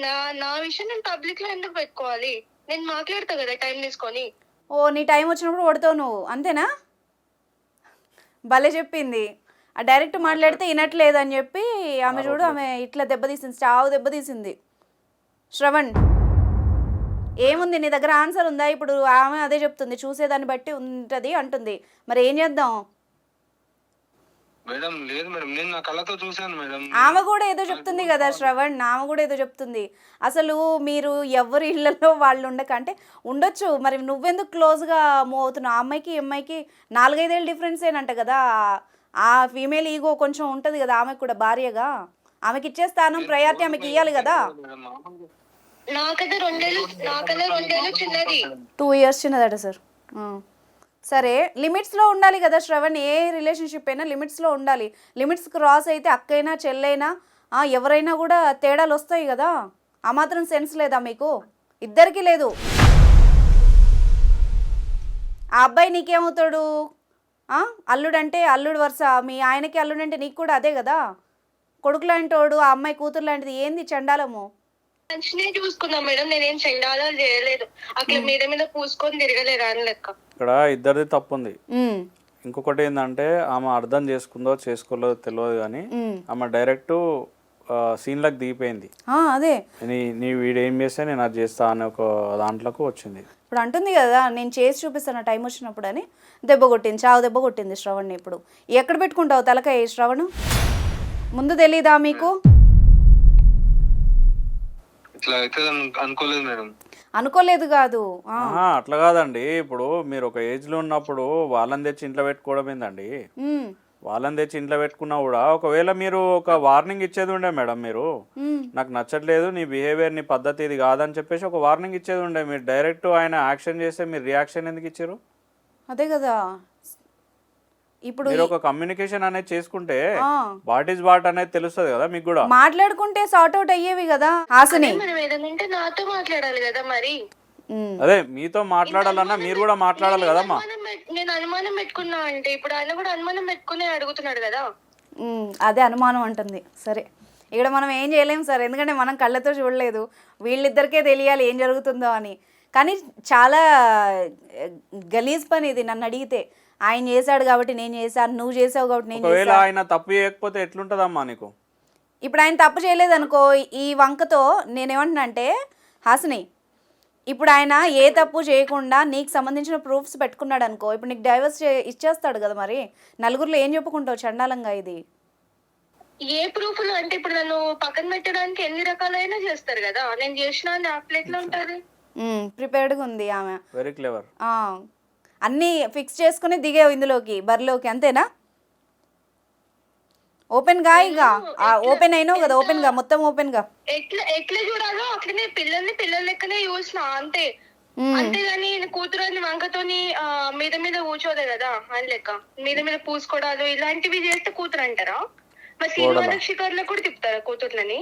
నా విషయం నేను పబ్లిక్ లో ఎందుకు పెట్టుకోవాలి? నేను మాట్లాడతా కదా టైం తీసుకొని. నీ టైం వచ్చినప్పుడు కొడతావు నువ్వు, అంతేనా? భలే చెప్పింది. డైరెక్ట్ మాట్లాడితే వినట్లేదు అని చెప్పి ఆమె చూడు, ఆమె ఇట్లా దెబ్బతీసింది, చావు దెబ్బతీసింది. శ్రవణ్, ఏముంది నీ దగ్గర ఆన్సర్ ఉందా? ఇప్పుడు ఆమె అదే చెప్తుంది, చూసేదాన్ని బట్టి ఉంటుంది అంటుంది. మరి ఏం చేద్దాం? మేడం లేదు మేడం, నేను నా కళ్ళతో చూశాను మేడం. ఆమె కూడా ఏదో చెప్తుంది కదా శ్రవణ్, ఆమె కూడా ఏదో చెప్తుంది. అసలు మీరు ఎవరి ఇళ్లలో వాళ్ళు అంటే ఉండొచ్చు, మరి నువ్వెందుకు క్లోజ్గా మూవ్ అవుతున్నావు? ఆ అమ్మాయికి ఈ అమ్మాయికి 4-5 ఏళ్ళ డిఫరెన్స్ ఏనంట కదా. ఆ ఫీమేల్ ఈగో కొంచెం ఉంటుంది కదా ఆమెకు కూడా, భార్యగా ఆమెకి ఇచ్చే స్థానం ప్రయారిటీ ఆమెకి ఇవ్వాలి కదా. నాకైతే 2 ఏళ్ళు చిన్నది. 2 ఇయర్స్ చిన్నదట సార్. సరే, లిమిట్స్లో ఉండాలి కదా శ్రవణ్. ఏ రిలేషన్షిప్ అయినా లిమిట్స్లో ఉండాలి. లిమిట్స్ క్రాస్ అయితే అక్కైనా చెల్లైనా ఎవరైనా కూడా తేడాలు వస్తాయి కదా. ఆ మాత్రం సెన్స్ లేదా మీకు? ఇద్దరికీ లేదు. ఆ అబ్బాయి నీకేమవుతాడు? అల్లుడంటే అల్లుడు వరుస, మీ ఆయనకి అల్లుడంటే నీకు కూడా అదే కదా. కొడుకు లాంటోడు, ఆ అమ్మాయి కూతురు లాంటిది. ఏంది చండాలము? మంచినే చూసుకున్నాం మేడం, నేనేం చండాలాలు చేయలేదు. అట్లా మీద మీద పూసుకొని తిరగలేరా అని లెక్క. ఇక్కడ ఇద్దరిది తప్పు ఉంది. ఇంకొకటి ఏంటంటే ఆమె అర్థం చేసుకుందో చేసుకోలేదో తెలియదు కానీ ఆమె డైరెక్ట్ సీన్లకు దిగిపోయింది. అదే నీ వీడు ఏం చేస్తే నేను అది చేస్తా అనే ఒక దాంట్లోకి వచ్చింది. ఇప్పుడు అంటుంది కదా, నేను చేసి చూపిస్తాను టైం వచ్చినప్పుడు అని. దెబ్బ కొట్టింది, చావు దెబ్బ కొట్టింది శ్రవణ్ని. ఇప్పుడు ఎక్కడ పెట్టుకుంటావు తలకాయ శ్రవణ్? ముందు తెలీదా మీకు? ఇట్లా అయితే అనుకోలేదు మేడం. అనుకోలేదు కాదు. అట్లా కాదండి. ఇప్పుడు మీరు ఒక ఏజ్ లో ఉన్నప్పుడు వాళ్ళని తెచ్చి ఇంట్లో పెట్టుకోవడం ఏందండి? వాళ్ళని తెచ్చి ఇంట్లో పెట్టుకున్నా కూడా ఒకవేళ మీరు ఒక వార్నింగ్ ఇచ్చేది ఉండే మేడం. మీరు నాకు నచ్చట్లేదు నీ బిహేవియర్, నీ పద్ధతి ఇది కాదని చెప్పేసి ఒక వార్నింగ్ ఇచ్చేది ఉండే. మీరు డైరెక్ట్ ఆయన యాక్షన్ చేస్తే మీరు రియాక్షన్ ఎందుకు ఇచ్చారు? అదే కదా. ఇప్పుడు మీరు ఒక కమ్యూనికేషన్ అనేది చేసుకుంటే వాట్ ఈస్ వాట్ అనేది తెలుస్తుంది కదా మీకు కూడా. మాట్లాడుకుంటే సార్ట్ అవుట్ అయ్యేవి కదా హాసిని. మనం ఏదంటే నాతో మాట్లాడాలి కదా మరి. అదే మీతో మాట్లాడాలన్నా మీరు కూడా మాట్లాడాలి కదమ్మా. నేను అనుమానం పెట్టుకున్నా అంటే ఇప్పుడు ఆయన కూడా అనుమానం పెట్టుకుని అడుగుతున్నాడు కదా. అదే అనుమానం అంటుంది. సరే, ఇక్కడ మనం ఏం చేయలేము సార్, ఎందుకంటే మనం కళ్ళతో చూడలేదు. వీళ్ళిద్దరికే తెలియాలి ఏం జరుగుతుందో అని. కానీ చాలా గలీజ్ పని ఇది నన్ను అడిగితే. ఆయన చేశాడు కాబట్టి నేను చేశాను, నువ్వు చేసావు కాబట్టి నేను ఒకవేళ ఆయన తప్పు చేయకపోతే ఎట్లుంటదమ్మా నీకు? ఇప్పుడు ఆయన తప్పు చేయలేదు అనుకో, ఈ వంకతో నేనేమంటున్నా అంటే హాసిని, ఇప్పుడు ఆయన ఏ తప్పు చేయకుండా నీకు సంబంధించిన ప్రూఫ్స్ పెట్టుకున్నాడు అనుకో, ఇప్పుడు నీకు డైవర్స్ ఇచ్చేస్తాడు కదా. మరి నలుగురిలో ఏం చెప్పుకుంటావు చండాలంగా? ఇది ఏ ప్రూఫ్లు అంటే ఇప్పుడు నన్ను పక్కన పెట్టడానికి ఎన్ని రకాలైనా చేస్తారు కదా. నేను చేసిన ప్లేట్లో ఉంటుంది. ప్రిపేర్డ్గా ఉంది ఆమె, వెరీ క్లెవర్. అన్నీ ఫిక్స్ చేసుకుని దిగేవు ఇందులోకి, బరిలోకి, అంతేనా? ఓపెన్ గా ఇక ఓపెన్ అయినావు కదా, ఓపెన్ గా, మొత్తం ఓపెన్ గా. ఎట్లా చూడాలో అట్లనే పిల్లల లెక్కనే చూసిన అంతే. అంతేగాని కూతురు అని వంకతోని మీద మీద కూర్చోలే కదా అని లెక్క. మీద పూసుకోవడాలు ఇలాంటివి చేస్తే కూతురు అంటారా? మరి సినిమాల షికార్లో కూడా తిప్పుతారా కూతుర్లని?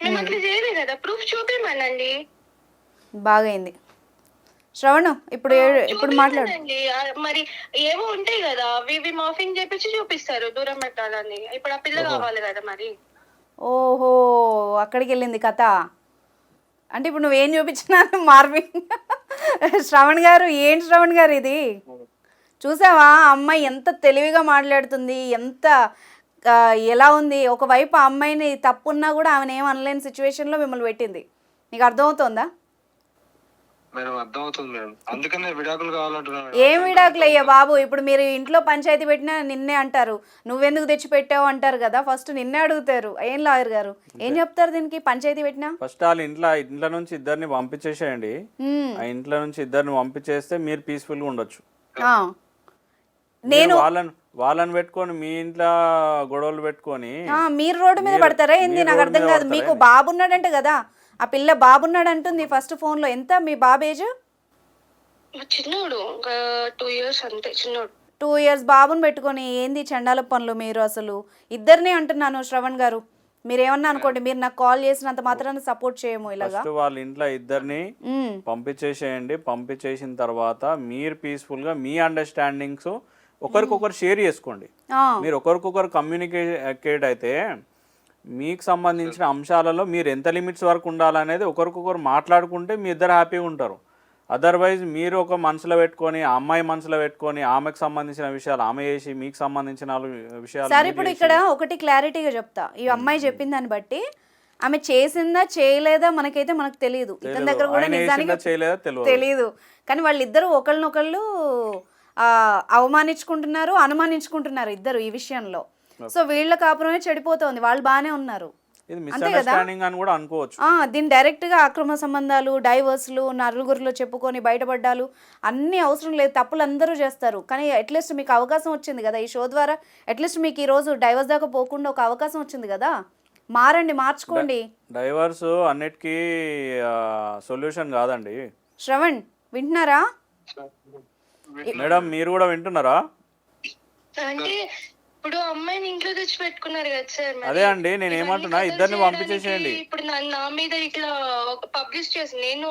మేము అట్లా చేయలే కదా. ప్రూఫ్ చూపిమనండి. బాగైంది శ్రవణ్, ఇప్పుడు మాట్లాడండి. మరి ఏమో ఉంటాయి కదా, అవి మార్ఫింగ్ చేపించి చూపిస్తారు దూరం పెట్టాలని. ఇప్పుడు ఆ పిల్ల కావాలి కదా మరి. ఓహో, అక్కడికి వెళ్ళింది కథ. అంటే ఇప్పుడు నువ్వేం చూపించినా మార్ఫింగ్. శ్రవణ్ గారు, ఏంటి శ్రవణ్ గారు ఇది? చూసావా అమ్మాయి ఎంత తెలివిగా మాట్లాడుతుంది, ఎంత ఎలా ఉంది. ఒకవైపు ఆ అమ్మాయిని తప్పున్నా కూడా ఆమెను ఏం అనలేని సిచ్యువేషన్లో మిమ్మల్ని పెట్టింది. నీకు అర్థమవుతుందా? మేడం అర్థం అవుతుంది మేడం, అందుకనే విడాకులు కావాలంటున్నాను. ఏం విడాకులు అయ్యా బాబు, ఇప్పుడు మీరు ఇంట్లో పంచాయతీ పెట్టినా నిన్నే అంటారు, నువ్వెందుకు తెచ్చి పెట్టావు అంటారు కదా, ఫస్ట్ నిన్నే అడుగుతారు. ఏం లాయర్ గారు ఏం చెప్తారు దీనికి? పంచాయతీ పెట్టినా ఫస్ట్ వాళ్ళ ఇంట్లో నుంచి ఇద్దరిని పంపించేసేయండి. ఆ ఇంట్లో నుంచి ఇద్దరిని పంపించేస్తే మీరు పీస్ఫుల్గా ఉండొచ్చు. ఆ. నేను వాళ్ళని పెట్టుకొని మీ ఇంట్లో గొడవలు పెట్టుకొని మీరు రోడ్డు మీద పడతారా ఏంది? నాకు అర్థం కాదు. మీకు బాబున్నాడంటే కదా, ఆ పిల్ల బాబున్నాడు అంటుంది ఫస్ట్ ఫోన్ లో. ఎంత మీ బాబు ఏజ్? చిన్నోడు, 2 years అంతే, చిన్నోడు. 2 years బాబుని పెట్టుకొని ఏంది చండాల పనులు మీరు? అసలు ఇద్దరిని అంటున్నాను శ్రవణ్ గారు, మీరేమన్నా అనుకోండి, మీరు నాకు కాల్ చేసినంత మాత్రాన్ని సపోర్ట్ చేయము ఇలాగా. ఫస్ట్ వాళ్ళ ఇంట్లో ఇద్దరిని పంపించేసేయండి. పంపించేసిన తర్వాత మీరు పీస్ఫుల్ గా మీ అండర్స్టాండింగ్స్ ఒకరికొకరు షేర్ చేసుకోండి. మీరు ఒకరికొకరు కమ్యూనికేట్ అయితే మీకు సంబంధించిన అంశాలలో మీరు ఎంత లిమిట్స్ వరకు ఉండాలనేది ఒకరికొకరు మాట్లాడుకుంటే మీ ఇద్దరు హ్యాపీగా ఉంటారు. అదర్వైజ్ మీరు ఒక మనసులో పెట్టుకొని, ఆ అమ్మాయి మనసులో పెట్టుకొని, ఆమెకు సంబంధించిన విషయాలు ఆమె చేసి మీకు సంబంధించిన విషయాలు. సరే, ఇప్పుడు ఇక్కడ ఒకటి క్లారిటీగా చెప్తా. ఈ అమ్మాయి చెప్పిన దాన్ని బట్టి ఆమె చేసిందా చేయలేదా మనకు తెలియదు. ఇతని దగ్గర కూడా నిజానికి తెలియదు. కానీ వాళ్ళిద్దరూ ఒకళ్ళనొకళ్ళు అవమానించుకుంటున్నారు, అనుమానించుకుంటున్నారు ఇద్దరు ఈ విషయంలో. సో వీళ్ళ కాపురమే చెడిపోతుంది, వాళ్ళు బాగానే ఉన్నారు. అంతే కదా? దీన్ని డైరెక్ట్ గా అక్రమ సంబంధాలు, డైవర్స్లు, నలుగురిలో చెప్పుకొని బయటపడ్డాలు అన్ని అవసరం లేదు. తప్పులు అందరూ చేస్తారు. కానీ అట్లీస్ట్ మీకు అవకాశం వచ్చింది కదా ఈ షో ద్వారా, అట్లీస్ట్ మీకు ఈ రోజు డైవర్స్ దాకా పోకుండా ఒక అవకాశం వచ్చింది కదా, మారండి, మార్చుకోండి. డైవర్స్ అన్నిటికీ సొల్యూషన్ కాదండి. శ్రవణ్ వింటున్నారా మేడం? మీరు కూడా వింటున్నారా? అంటే ఇప్పుడు అమ్మాయిని ఇంట్లో తెచ్చి పెట్టుకున్నారు కదా సార్. అదే అండి నేను ఏమంటున్నా, ఇద్దరిని పంపించేసేయండి. ఇప్పుడు నా మీద ఇట్లా పబ్లిష్ చేసి, నేను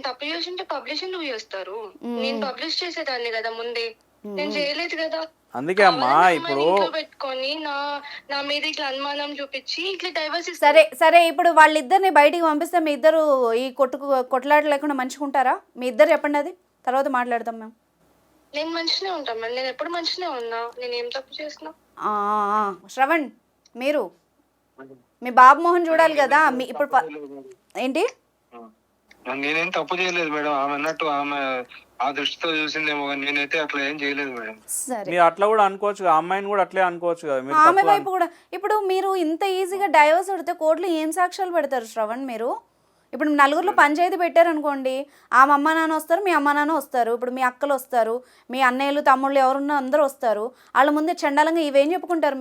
తప్పు చేసింటే పబ్లిష్ ఎందుకు చేస్తారు? నేను పబ్లిష్ చేసేదాన్ని కదా ముందే, నేను చేయలేదు కదా. అందుకే అమ్మా ఇప్పుడు పెట్టుకొని నా మీద ఇట్లా అనుమానం చూపించి ఇట్లా డైవర్స్. సరే ఇప్పుడు వాళ్ళిద్దరిని బయటికి పంపిస్తే మీ ఇద్దరు ఈ కొట్లాట లేకుండా మంచుకుంటారా? మీ ఇద్దరు చెప్పండి, అది తర్వాత మాట్లాడతాం మేము. నేను మంచినే ఉంటాను మేడం, నేను ఎప్పుడు మంచినే ఉన్నా, నేను ఏం తప్పు చేసినా. శ్రవణ్, మీరు మీ బాబు మోహన్ చూడాలి కదా. ఇప్పుడు ఏంటి? నేనేం తప్పు చేయలేదు మేడం, ఆమె అన్నట్టు ఆమె ఆ దృష్టితో చూసిందేమో, కానీ నేనైతే అట్లా ఏం చేయలేదు మేడం. మీరు అట్లా కూడా అనుకోవచ్చు, అమ్మాయిని కూడా అట్లే అనుకోవచ్చు కదా. ఆమె వైపు కూడా ఇప్పుడు మీరు ఇంత ఈజీగా డైవర్స్ అడితే కోర్టులో ఏం సాక్ష్యాలు పెడతారు శ్రవణ్? మీరు ఇప్పుడు నలుగురిలో పంచాయతీ పెట్టారనుకోండి, ఆమె అమ్మ నాన్న వస్తారు, మీ అమ్మ నాన్న వస్తారు, ఇప్పుడు మీ అక్కలు వస్తారు, మీ అన్నయ్యలు తమ్ముళ్ళు ఎవరున్నా అందరూ వస్తారు. వాళ్ళ ముందే చండాలంగా ఇవేం చెప్పుకుంటారు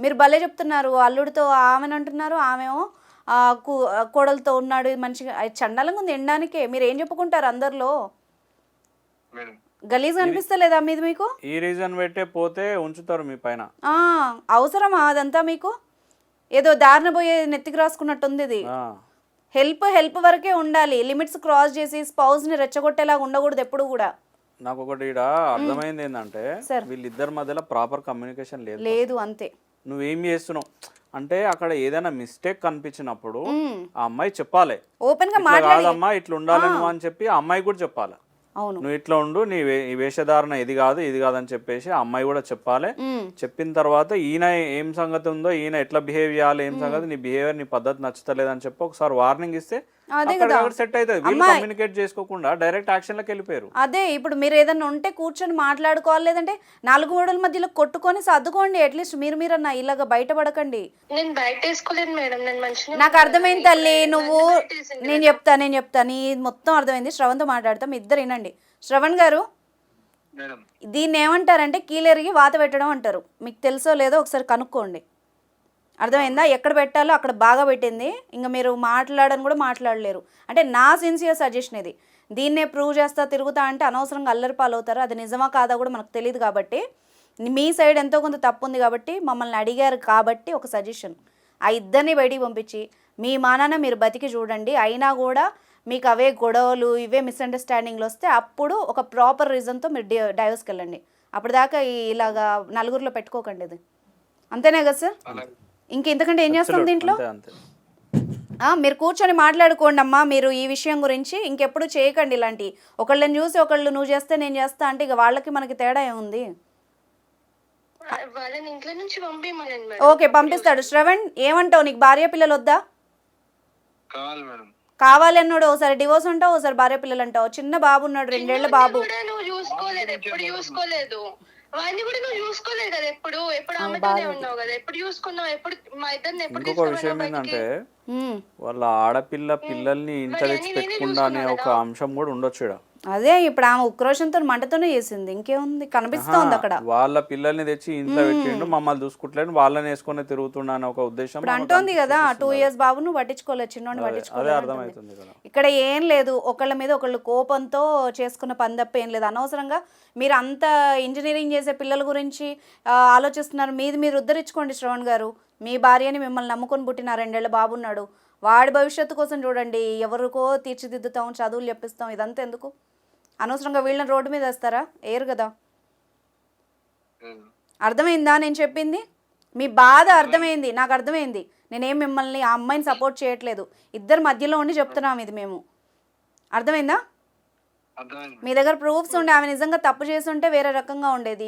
మీరు భలే చెప్తున్నారు. అల్లుడితో ఆమెను అంటున్నారు, ఆమెమో కోడలతో ఉన్నాడు మంచిగా. చండాలంగా ఉంది ఎండానికే. మీరు ఏం చెప్పుకుంటారు అందరిలో? గలీజ్ అనిపిస్తలేదా మీది? మీకు ఈ రీజన్ పెట్టే పోతే ఉంచుతారు మీ పైన. అవసరమా అదంతా? మీకు ఏదో దారిన పోయే నెత్తికి రాసుకున్నట్టుంది ఇది. హెల్ప్ వరకే ఉండాలి, లిమిట్స్ క్రాస్ చేసి స్పౌస్ ని రెచ్చగొట్టేలాగా ఉండకూడదు ఎప్పుడు కూడా. నాకు ఒకటి అర్థమైంది ఏంటంటే, వీళ్ళిద్దరి మధ్యలో ప్రాపర్ కమ్యూనికేషన్ లేదు. అంతే. నువ్వేం చేస్తున్నావు అంటే అక్కడ ఏదైనా మిస్టేక్ కనిపించినప్పుడు ఆ అమ్మాయి చెప్పాలి, ఓపెన్ గా మాట్లాడమ్మా ఇట్లా ఉండాలి నువ్వు అని చెప్పి ఆ అమ్మాయి కూడా చెప్పాలి. అవును, నువ్వు ఇట్లా ఉండు, నీ వేషధారణ ఇది కాదు అని చెప్పేసి ఆ అమ్మాయి కూడా చెప్పాలి. చెప్పిన తర్వాత ఈయన ఏం సంగతి ఉందో, ఈయన ఎట్లా బిహేవ్ చేయాలి, ఏం సంగతి, నీ బిహేవియర్ నీ పద్ధతి నచ్చలేదని చెప్పి ఒకసారి వార్నింగ్ ఇస్తే సెట్ అవుతుంది. వీళ్ళు కమ్యూనికేట్ చేసుకోకుండా డైరెక్ట్ యాక్షన్ లోకి వెళ్ళిపోయారు. అదే ఇప్పుడు మీరు ఏదైనా ఉంటే కూర్చొని మాట్లాడుకోవాలి, లేదంటే 4 గోడల మధ్యలో కొట్టుకొని సర్దుకోండి. అట్లీస్ట్ మీరన్నా ఇలాగ బయటపడకండి. నేను బయట వేసుకోలేదు మేడం, నేను మంచిగా. నాకు అర్థమైంది తల్లి, నువ్వు నేను చెప్తా నీ మొత్తం అర్థమైంది. శ్రవణ్తో మాట్లాడతాం, ఇద్దరు వినండి. శ్రవణ్ గారు, దీన్ని ఏమంటారంటే కీలెరిగి వాత పెట్టడం అంటారు. మీకు తెలుసో లేదో ఒకసారి కనుక్కోండి. అర్థమైందా? ఎక్కడ పెట్టాలో అక్కడ బాగా పెట్టింది, ఇంకా మీరు మాట్లాడని కూడా మాట్లాడలేరు. అంటే నా సిన్సియర్ సజెషన్ ఇది. దీన్నే ప్రూవ్ చేస్తా తిరుగుతా అంటే అనవసరంగా అల్లరి పాలవుతారు. అది నిజమా కాదా కూడా మనకు తెలియదు. కాబట్టి మీ సైడ్ ఎంతో కొంత తప్పు ఉంది కాబట్టి మమ్మల్ని అడిగారు కాబట్టి ఒక సజెషన్, ఆ ఇద్దరిని బయటికి పంపించి మీ మానాన మీరు బతికి చూడండి. అయినా కూడా మీకు అవే గొడవలు, ఇవే మిస్అండర్స్టాండింగ్లు వస్తే అప్పుడు ఒక ప్రాపర్ రీజన్తో మీరు డైవర్స్కి వెళ్ళండి. అప్పటిదాకా ఇలాగా నలుగురిలో పెట్టుకోకండి. ఇది అంతేనే కదా సార్? ఇంకెంతకంటే ఏం చేస్తాం దీంట్లో? మీరు కూర్చొని మాట్లాడుకోండి అమ్మా. మీరు ఈ విషయం గురించి ఇంకెప్పుడు చేయకండి ఇలాంటి. ఒకళ్ళని చూసి ఒకళ్ళు నువ్వు చేస్తే నేను చేస్తా అంటే ఇక వాళ్ళకి మనకి తేడా ఏముంది? పంపించమని. ఓకే, పంపిస్తాడు. శ్రవణ్ ఏమంటావు? నీకు భార్య పిల్లలు వద్దా? కావాలి అన్నాడు, ఒకసారి డివోర్స్ అంటావు, ఒకసారి భార్య పిల్లలు అంటావు. చిన్న బాబు ఉన్నాడు, 2 ఏళ్ల బాబు. కూడా నువ్వు చూసుకోలేదు, ఎప్పుడు చూసుకోలేదు. వాడిని కూడా నువ్వు చూసుకోలేదు కదా, ఎప్పుడు ఆమెతోనే ఉన్నావు కదా, ఎప్పుడు చూసుకున్నావు, ఎప్పుడు మా ఇద్దరిని ఎప్పుడు ఇంకొక విషయం ఏంటంటే వాళ్ళ ఆడపిల్ల పిల్లల్ని ఇంట తెచ్చి పెట్టుకుండా అనే ఒక అంశం కూడా ఉండొచ్చు ఈడ. అదే ఇప్పుడు ఆమె ఉక్రోషంతో మంటతోనే చేసింది, ఇంకేముంది, కనిపిస్తోంది అక్కడ. వాళ్ళ పిల్లల్ని తెచ్చి ఇంట్లో పెట్టిండు, మమ్మల్ని చూసుకుంటలేదు, వాళ్ళని వేసుకొని తిరుగుతున్నా అనే ఒక ఉద్దేశం ఇప్పుడు అంటోంది కదా, 2 years బాబును పట్టించుకోలేదు, చిన్నోడిని అదే పట్టించుకోలేదు. అర్థమవుతుంది కదా. ఇక్కడ ఏం లేదు, ఒకళ్ళ మీద ఒకళ్ళు కోపంతో చేసుకున్న పని తప్ప ఏం లేదు. అనవసరంగా మీరు అంత ఇంజనీరింగ్ చేసే పిల్లల గురించి ఆలోచిస్తున్నారు. మీరు ఉద్ధరించుకోండి శ్రవణ్ గారు. మీ భార్యని మిమ్మల్ని నమ్ముకొని పుట్టిన 2 ఏళ్ల బాబు ఉన్నాడు, వాడి భవిష్యత్తు కోసం చూడండి. ఎవరికో తీర్చిదిద్దుతాం, చదువులు చెప్పిస్తాం, ఇదంతా ఎందుకు? అనవసరంగా వీళ్ళని రోడ్డు మీద వేస్తారా? ఏరు కదా. అర్థమైందా నేను చెప్పింది? మీ బాధ అర్థమైంది, నాకు అర్థమైంది. నేనేం మిమ్మల్ని ఆ అమ్మాయిని సపోర్ట్ చేయట్లేదు, ఇద్దరు మధ్యలో ఉండి చెప్తున్నాం ఇది మేము. అర్థమైందా? మీ దగ్గర ప్రూఫ్స్ ఉండే ఆమె నిజంగా తప్పు చేసి ఉంటే వేరే రకంగా ఉండేది.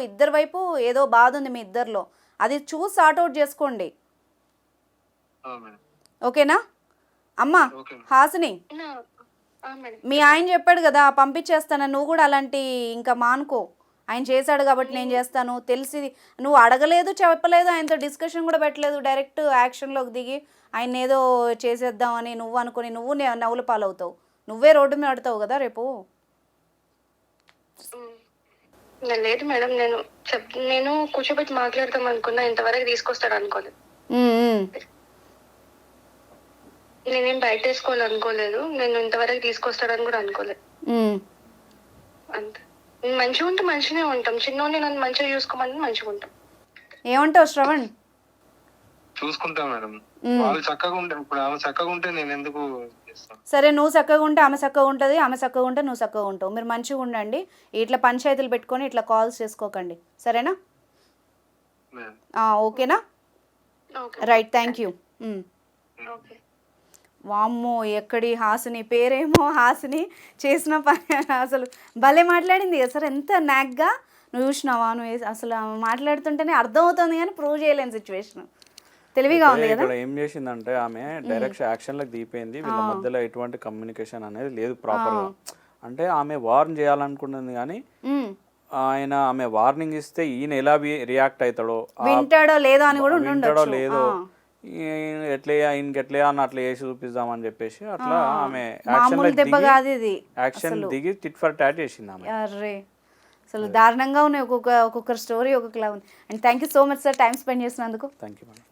ఇద్దరు వైపు ఏదో బాధ ఉంది మీ ఇద్దరిలో, అది చూసి సార్ట్అవుట్ చేసుకోండి. ఓకేనా అమ్మా? హాసిని, మీ ఆయన చెప్పాడు కదా పంపించేస్తానని, నువ్వు కూడా అలాంటి ఇంకా మానుకో. ఆయన చేశాడు కాబట్టి నేను చేస్తాను తెలిసి, నువ్వు అడగలేదు, చెప్పలేదు, ఆయనతో డిస్కషన్ కూడా పెట్టలేదు, డైరెక్ట్ యాక్షన్లోకి దిగి ఆయన ఏదో చేసేద్దామని నువ్వు అనుకుని నువ్వు నవ్వుల పాలవుతావు, నువ్వే రోడ్డు మీద పడతావు కదా రేపు. లేదు మేడం, నేను కూర్చోబెట్టి మాట్లాడతాం అనుకున్నా, ఇంతవరకు తీసుకొస్తాడు అనుకోలేదు. నేనేం బయట వేసుకోవాలనుకోలేదు, నేను ఇంతవరకు తీసుకొస్తాడని కూడా అనుకోలేదు. అంతే, మంచిగా ఉంటే మంచిగానే ఉంటాం. చిన్నోడిని నన్ను మంచిగా చూసుకోమని మంచిగా ఉంటాం. ఏమంటావు శ్రవణ్? చూసుకుంటా మేడం, వాళ్ళు చక్కగా ఉంటే, ఇప్పుడు ఆమె చక్కగా ఉంటే నేను ఎందుకు చేస్తాను? సరే, నువ్వు చక్కగా ఉంటే ఆమె చక్కగా ఉంటుంది, ఆమె చక్కగా ఉంటే నువ్వు చక్కగా ఉంటావు. మీరు మంచిగా ఉండండి, ఇట్లా పంచాయతీలు పెట్టుకొని ఇట్లా కాల్స్ చేసుకోకండి, సరేనా? ఓకేనా? Right, thank you. వామ్మో, ఎక్కడి హాసిని, పేరేమో హాసిని, చేసిన పని అసలు భలే మాట్లాడింది అసలు, ఎంత నాగ్గా. నువ్వు చూసినావా? నువ్వు అసలు మాట్లాడుతుంటేనే అర్థమవుతుంది కానీ ప్రూవ్ చేయలేని సిచ్యువేషన్. తెలివిగా ఉంది కదా. ఇక్కడ ఏం చేసిందంటే ఆమె డైరెక్ట్ యాక్షన్లకు దిగిపోయింది, వీళ్ళ మధ్యలో ఎటువంటి కమ్యూనికేషన్ అనేది లేదు ప్రాపర్గా. అంటే ఆమె వార్న్ చేయాలనుకుంటుంది కానీ ఆమె వార్నింగ్ ఇస్తే ఈయన ఎలా రియాక్ట్ అవుతాడో, వింటాడో లేదో అని కూడా వింటాడో లేదో, ఇంకెట్లే అని అట్లా చేసి చూపిద్దామని చెప్పేసి అట్లా ఆమె యాక్షన్ దిగి టిట్ ఫర్ టాట్ చేసింది ఆమె. అరే అసలు దారుణంగా ఉన్నాయి, ఒక్కొక్కరి స్టోరీ ఒక్కొక్కలా ఉంది. And thank you so much sir, time spend చేసినందుకు. Thank you madam.